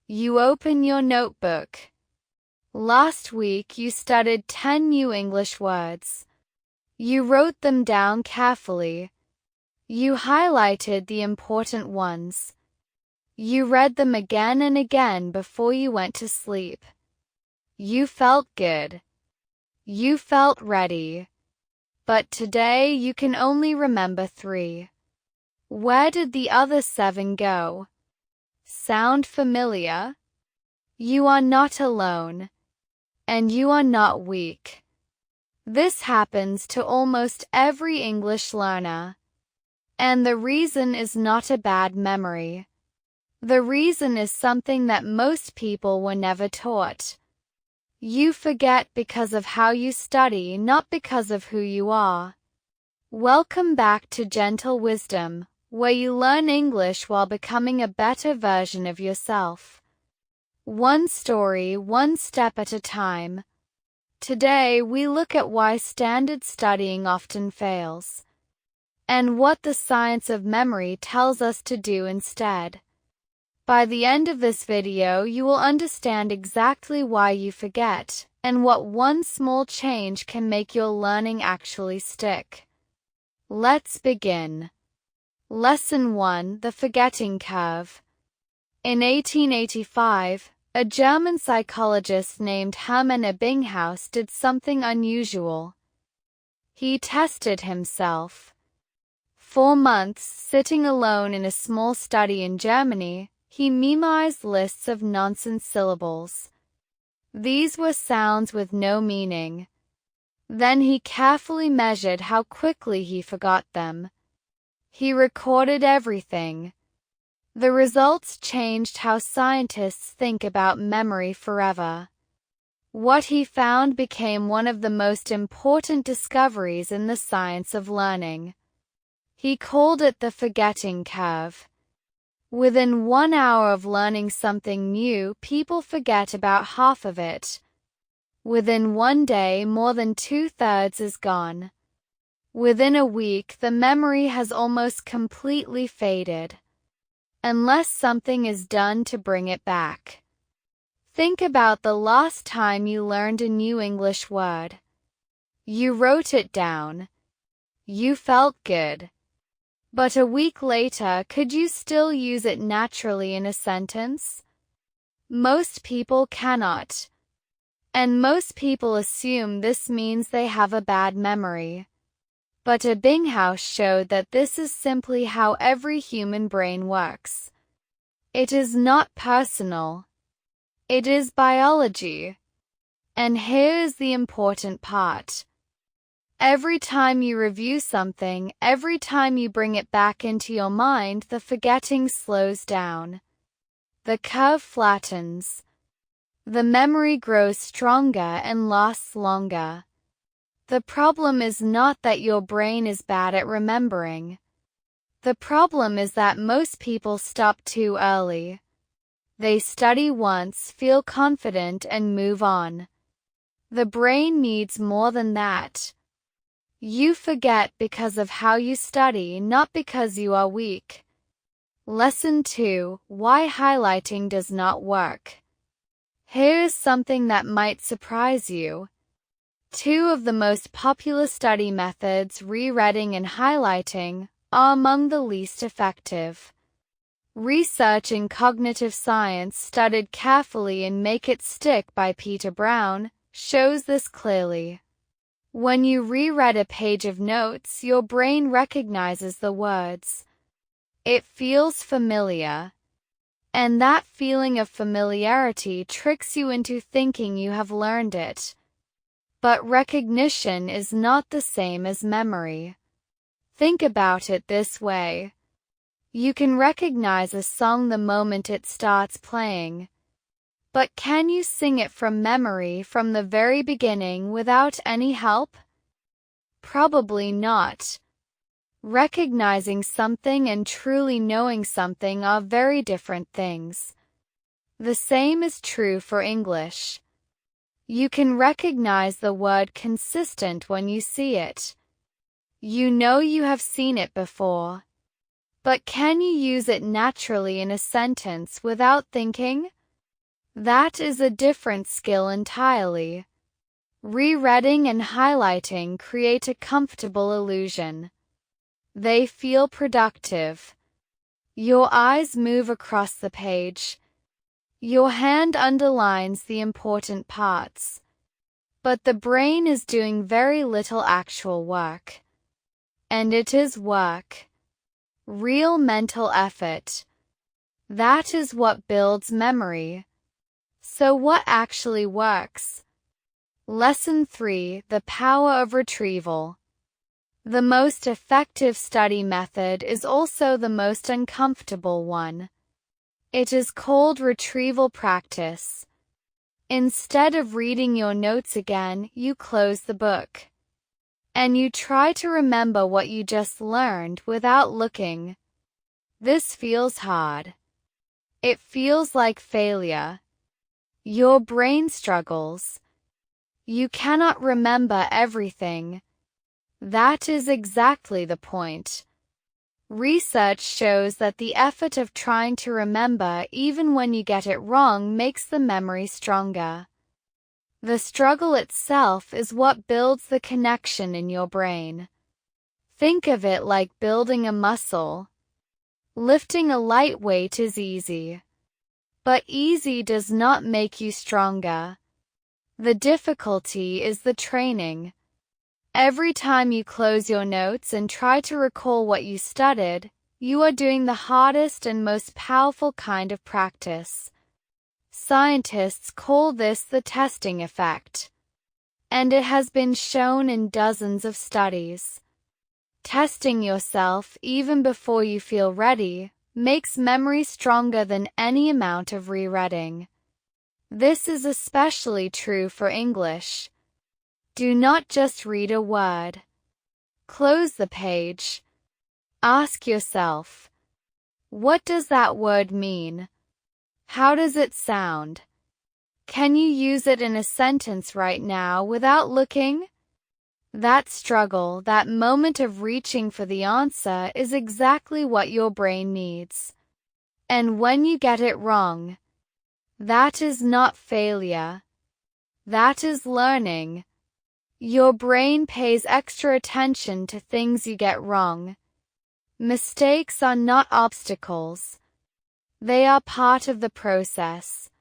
You open your notebook. Last week you studied 10 new English words. You wrote them down carefully. You highlighted the important ones. You read them again and again before you went to sleep. You felt good. You felt ready. But today you can only remember 3. Where did the other 7 go? Sound familiar? You are not alone. And you are not weak. This happens to almost every English learner. And the reason is not a bad memory. The reason is something that most people were never taught. You forget because of how you study, not because of who you are. Welcome back to Gentle Wisdom, where you learn English while becoming a better version of yourself. One story, one step at a time. Today we look at why standard studying often fails, and what the science of memory tells us to do instead. By the end of this video, you will understand exactly why you forget, and what one small change can make your learning actually stick. Let's begin. Lesson 1: The Forgetting Curve. In 1885, a German psychologist named Hermann Ebbinghaus did something unusual. He tested himself. 4 months sitting alone in a small study in Germany, he memorized lists of nonsense syllables. These were sounds with no meaning. Then he carefully measured how quickly he forgot them. He recorded everything. The results changed how scientists think about memory forever. What he found became one of the most important discoveries in the science of learning. He called it the forgetting curve. Within 1 hour of learning something new, people forget about half of it. Within 1 day, more than 2/3 is gone. Within a week, the memory has almost completely faded, unless something is done to bring it back. Think about the last time you learned a new English word. You wrote it down. You felt good. But a week later, could you still use it naturally in a sentence? Most people cannot. And most people assume this means they have a bad memory. But Ebbinghaus showed that this is simply how every human brain works. It is not personal. It is biology. And here is the important part. Every time you review something, every time you bring it back into your mind, the forgetting slows down. The curve flattens. The memory grows stronger and lasts longer. The problem is not that your brain is bad at remembering. The problem is that most people stop too early. They study once, feel confident, and move on. The brain needs more than that. You forget because of how you study, not because you are weak. Lesson 2: Why highlighting does not work. Here is something that might surprise you. 2 of the most popular study methods, rereading and highlighting, are among the least effective. Research in cognitive science, studied carefully in Make It Stick by Peter Brown, shows this clearly. When you reread a page of notes, your brain recognizes the words. It feels familiar. And that feeling of familiarity tricks you into thinking you have learned it. But recognition is not the same as memory. Think about it this way. You can recognize a song the moment it starts playing. But can you sing it from memory from the very beginning without any help? Probably not. Recognizing something and truly knowing something are very different things. The same is true for English. You can recognize the word consistent when you see it. You know you have seen it before. But can you use it naturally in a sentence without thinking? That is a different skill entirely. Rereading and highlighting create a comfortable illusion. They feel productive. Your eyes move across the page. Your hand underlines the important parts. But the brain is doing very little actual work. And it is work. Real mental effort. That is what builds memory. So what actually works? Lesson 3: The Power of Retrieval. The most effective study method is also the most uncomfortable one. It is called retrieval practice. Instead of reading your notes again, you close the book. And you try to remember what you just learned without looking. This feels hard. It feels like failure. Your brain struggles. You cannot remember everything. That is exactly the point. Research shows that the effort of trying to remember even when you get it wrong makes the memory stronger. The struggle itself is what builds the connection in your brain. Think of it like building a muscle. Lifting a light weight is easy. But easy does not make you stronger. The difficulty is the training. Every time you close your notes and try to recall what you studied, you are doing the hardest and most powerful kind of practice. Scientists call this the testing effect. And it has been shown in dozens of studies. Testing yourself even before you feel ready makes memory stronger than any amount of rereading. This is especially true for English. Do not just read a word. Close the page. Ask yourself, what does that word mean? How does it sound? Can you use it in a sentence right now without looking? That struggle, that moment of reaching for the answer, is exactly what your brain needs. And when you get it wrong, that is not failure. That is learning. Your brain pays extra attention to things you get wrong. Mistakes are not obstacles. They are part of the process.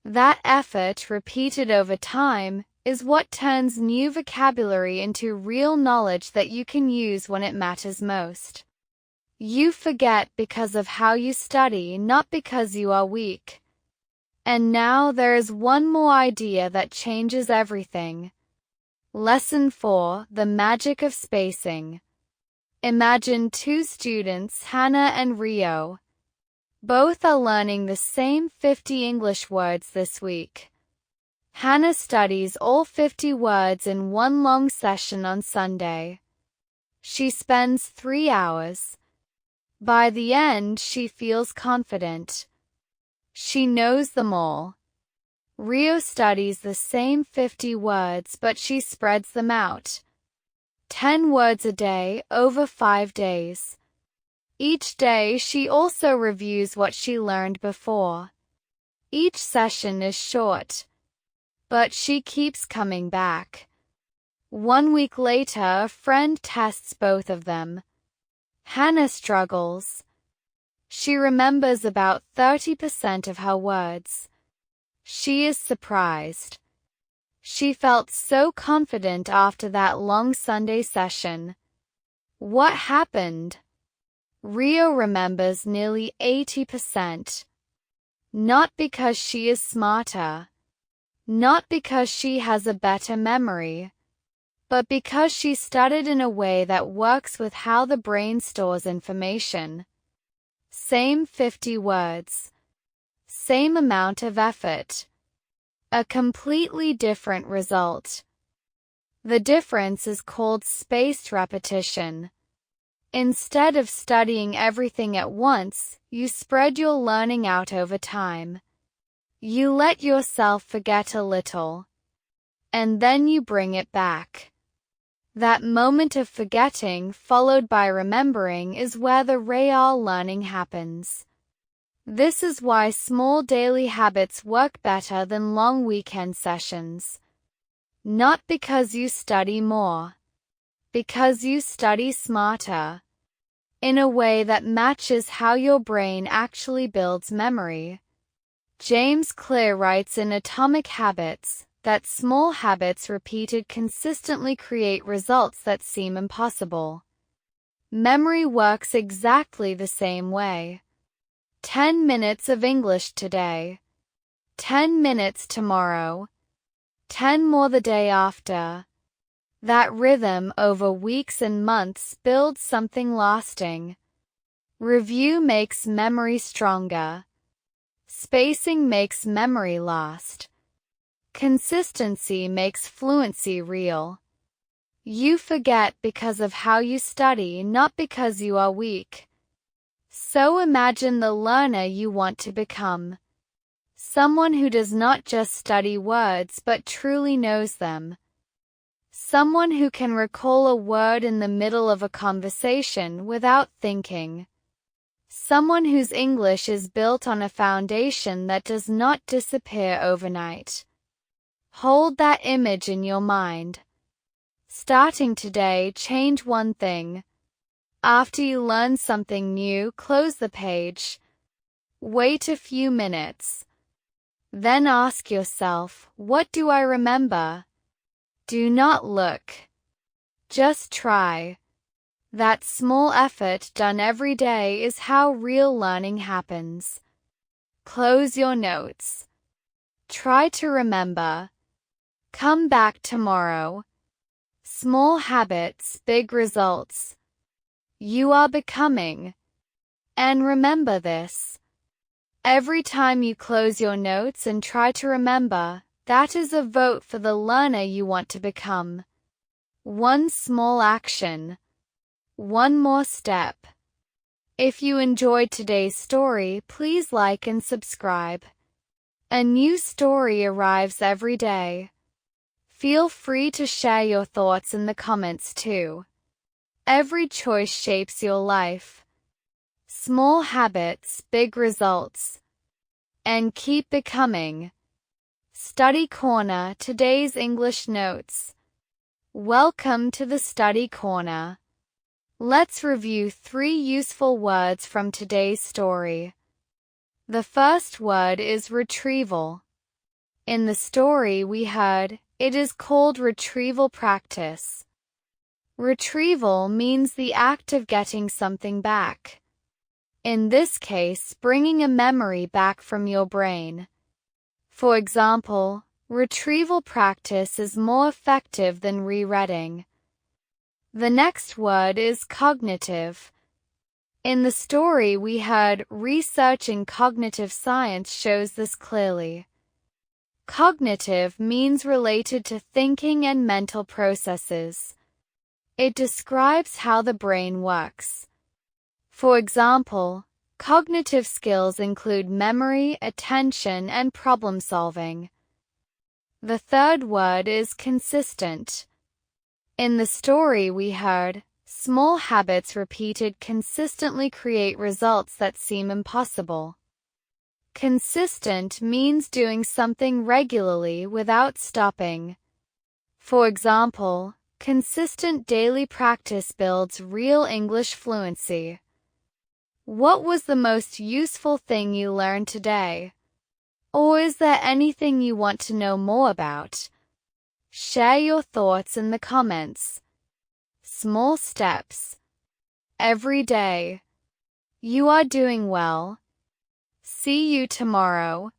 That effort, repeated over time, is what turns new vocabulary into real knowledge that you can use when it matters most. You forget because of how you study, not because you are weak. And now there is one more idea that changes everything. Lesson 4: The Magic of Spacing. Imagine two students, Hannah and Rio. Both are learning the same 50 English words this week. Hannah studies all 50 words in one long session on Sunday. She spends 3 hours. By the end, she feels confident. She knows them all. Rio studies the same 50 words, but she spreads them out. 10 words a day over 5 days. Each day she also reviews what she learned before. Each session is short, but she keeps coming back. 1 week later, a friend tests both of them. Hannah struggles. She remembers about 30% of her words. She is surprised. She felt so confident after that long Sunday session. What happened? Rio remembers nearly 80%. Not because she is smarter. Not because she has a better memory. But because she studied in a way that works with how the brain stores information. Same 50 words. Same amount of effort. A completely different result. The difference is called spaced repetition. Instead of studying everything at once, you spread your learning out over time. You let yourself forget a little. And then you bring it back. That moment of forgetting followed by remembering is where the real learning happens. This is why small daily habits work better than long weekend sessions. Not because you study more, because you study smarter, in a way that matches how your brain actually builds memory. James Clear writes in Atomic Habits that small habits repeated consistently create results that seem impossible. Memory works exactly the same way. 10 minutes of English today, 10 minutes tomorrow, 10 more the day after. That rhythm over weeks and months builds something lasting. Review makes memory stronger. Spacing makes memory last. Consistency makes fluency real. You forget because of how you study, not because you are weak. So imagine the learner you want to become. Someone who does not just study words but truly knows them. Someone who can recall a word in the middle of a conversation without thinking. Someone whose English is built on a foundation that does not disappear overnight. Hold that image in your mind. Starting today, change one thing. After you learn something new, close the page. Wait a few minutes. Then ask yourself, what do I remember? Do not look. Just try. That small effort done every day is how real learning happens. Close your notes. Try to remember. Come back tomorrow. Small habits, big results. You are becoming. And remember this. Every time you close your notes and try to remember, that is a vote for the learner you want to become. One small action. One more step. If you enjoyed today's story, please like and subscribe. A new story arrives every day. Feel free to share your thoughts in the comments too. Every choice shapes your life. Small habits, big results. And keep becoming. Study Corner, today's English notes. Welcome to the Study Corner. Let's review 3 useful words from today's story. The first word is retrieval. In the story we heard, it is called retrieval practice. Retrieval means the act of getting something back. In this case, bringing a memory back from your brain. For example, retrieval practice is more effective than rereading. The next word is cognitive. In the story we heard, research in cognitive science shows this clearly. Cognitive means related to thinking and mental processes. It describes how the brain works. For example, cognitive skills include memory, attention, and problem solving. The third word is consistent. In the story we heard, small habits repeated consistently create results that seem impossible. Consistent means doing something regularly without stopping. For example, consistent daily practice builds real English fluency. What was the most useful thing you learned today? Or is there anything you want to know more about? Share your thoughts in the comments. Small steps. Every day. You are doing well. See you tomorrow.